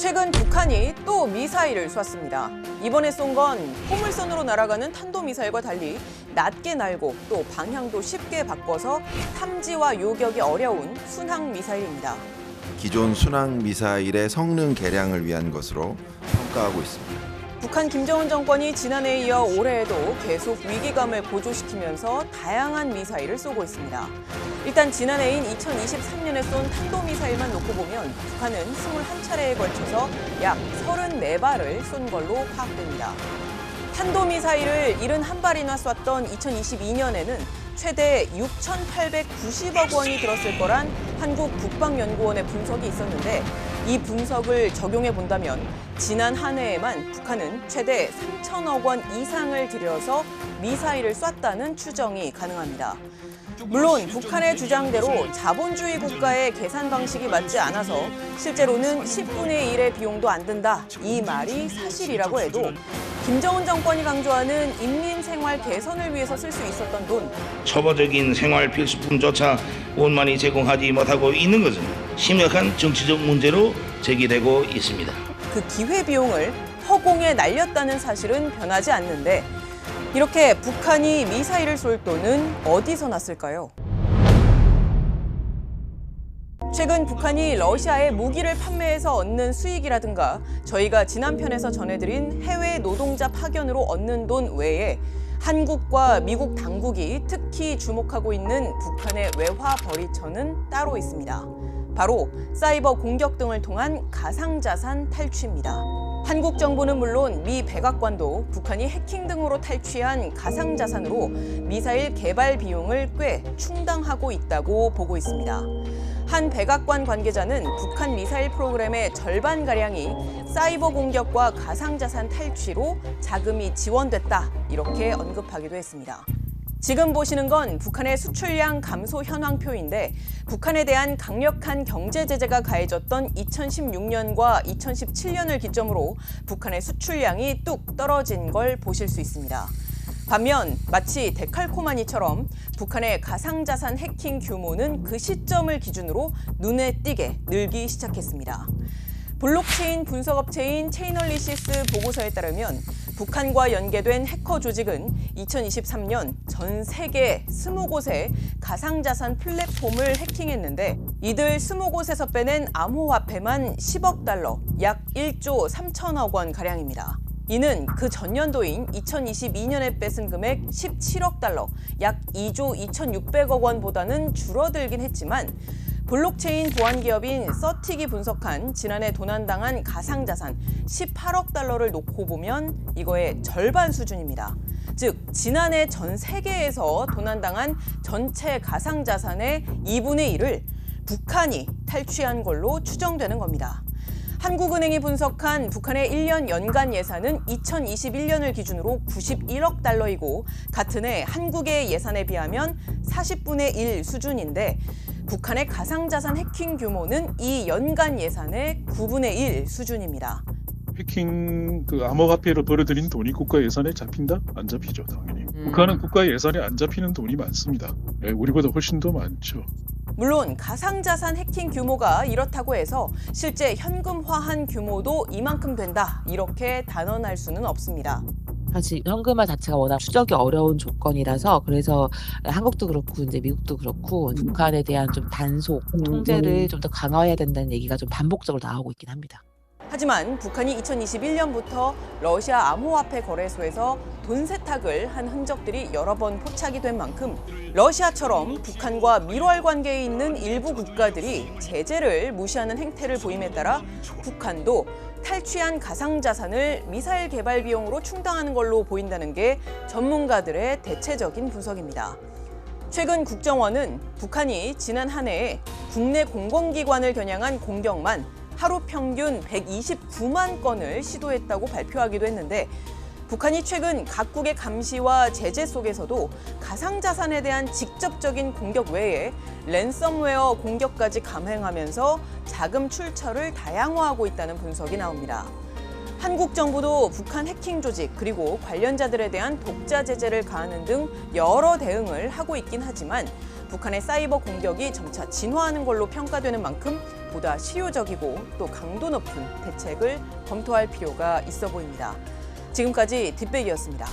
최근 북한이 또 미사일을 쐈습니다. 이번에 쏜 건 포물선으로 날아가는 탄도미사일과 달리 낮게 날고 또 방향도 쉽게 바꿔서 탐지와 요격이 어려운 순항미사일입니다. 기존 순항 미사일의 성능 개량을 위한 것으로 평가하고 있습니다. 북한 김정은 정권이 지난해에 이어 올해에도 계속 위기감을 고조시키면서 다양한 미사일을 쏘고 있습니다. 일단 지난해인 2023년에 쏜 탄도미사일만 놓고 보면 북한은 21차례에 걸쳐서 약 34발을 쏜 걸로 파악됩니다. 탄도미사일을 71발이나 쐈던 2022년에는 최대 6,890억 원이 들었을 거란 한국국방연구원의 분석이 있었는데 이 분석을 적용해 본다면 지난 한 해에만 북한은 최대 3천억 원 이상을 들여서 미사일을 쐈다는 추정이 가능합니다. 물론 북한의 주장대로 자본주의 국가의 계산 방식이 맞지 않아서 실제로는 10분의 1의 비용도 안 든다. 이 말이 사실이라고 해도 김정은 정권이 강조하는 인민 생활 개선을 위해서 쓸 수 있었던 돈. 초보적인 생활 필수품조차 원만히 제공하지 못하고 있는 것은 심각한 정치적 문제로 제기되고 있습니다. 그 기회비용을 허공에 날렸다는 사실은 변하지 않는데 이렇게 북한이 미사일을 쏠 돈은 어디서 났을까요? 최근 북한이 러시아에 무기를 판매해서 얻는 수익이라든가 저희가 지난 편에서 전해드린 해외 노동자 파견으로 얻는 돈 외에 한국과 미국 당국이 특히 주목하고 있는 북한의 외화 벌이처는 따로 있습니다. 바로 사이버 공격 등을 통한 가상자산 탈취입니다. 한국 정부는 물론 미 백악관도 북한이 해킹 등으로 탈취한 가상자산으로 미사일 개발 비용을 꽤 충당하고 있다고 보고 있습니다. 한 백악관 관계자는 북한 미사일 프로그램의 절반가량이 사이버 공격과 가상자산 탈취로 자금이 지원됐다 이렇게 언급하기도 했습니다. 지금 보시는 건 북한의 수출량 감소 현황표인데 북한에 대한 강력한 경제 제재가 가해졌던 2016년과 2017년을 기점으로 북한의 수출량이 뚝 떨어진 걸 보실 수 있습니다. 반면 마치 데칼코마니처럼 북한의 가상자산 해킹 규모는 그 시점을 기준으로 눈에 띄게 늘기 시작했습니다. 블록체인 분석업체인 체이널리시스 보고서에 따르면 북한과 연계된 해커 조직은 2023년 전 세계 20곳의 가상자산 플랫폼을 해킹했는데 이들 20곳에서 빼낸 암호화폐만 10억 달러, 약 1조 3천억 원 가량입니다. 이는 그 전년도인 2022년에 뺏은 금액 17억 달러, 약 2조 2,600억 원보다는 줄어들긴 했지만 블록체인 보안 기업인 서틱이 분석한 지난해 도난당한 가상자산 18억 달러를 놓고 보면 이거의 절반 수준입니다. 즉, 지난해 전 세계에서 도난당한 전체 가상자산의 2분의 1을 북한이 탈취한 걸로 추정되는 겁니다. 한국은행이 분석한 북한의 1년 연간 예산은 2021년을 기준으로 91억 달러이고 같은 해 한국의 예산에 비하면 40분의 1 수준인데 북한의 가상자산 해킹 규모는 이 연간 예산의 9분의 1 수준입니다. 해킹 암호화폐로 벌어들인 돈이 국가 예산에 잡힌다? 안 잡히죠, 당연히. 북한은 국가 예산에 안 잡히는 돈이 많습니다. 네, 우리보다 훨씬 더 많죠. 물론 가상자산 해킹 규모가 이렇다고 해서 실제 현금화한 규모도 이만큼 된다 이렇게 단언할 수는 없습니다. 사실 현금화 자체가 워낙 추적이 어려운 조건이라서 그래서 한국도 그렇고 이제 미국도 그렇고 북한에 대한 좀 단속, 통제를 좀 더 강화해야 된다는 얘기가 좀 반복적으로 나오고 있긴 합니다. 하지만 북한이 2021년부터 러시아 암호화폐 거래소에서 돈 세탁을 한 흔적들이 여러 번 포착이 된 만큼 러시아처럼 북한과 밀월 관계에 있는 일부 국가들이 제재를 무시하는 행태를 보임에 따라 북한도 탈취한 가상자산을 미사일 개발 비용으로 충당하는 걸로 보인다는 게 전문가들의 대체적인 분석입니다. 최근 국정원은 북한이 지난 한 해에 국내 공공기관을 겨냥한 공격만 하루 평균 129만 건을 시도했다고 발표하기도 했는데 북한이 최근 각국의 감시와 제재 속에서도 가상자산에 대한 직접적인 공격 외에 랜섬웨어 공격까지 감행하면서 자금 출처를 다양화하고 있다는 분석이 나옵니다. 한국 정부도 북한 해킹 조직 그리고 관련자들에 대한 독자 제재를 가하는 등 여러 대응을 하고 있긴 하지만 북한의 사이버 공격이 점차 진화하는 걸로 평가되는 만큼 보다 실효적이고 또 강도 높은 대책을 검토할 필요가 있어 보입니다. 지금까지 뒷배기였습니다.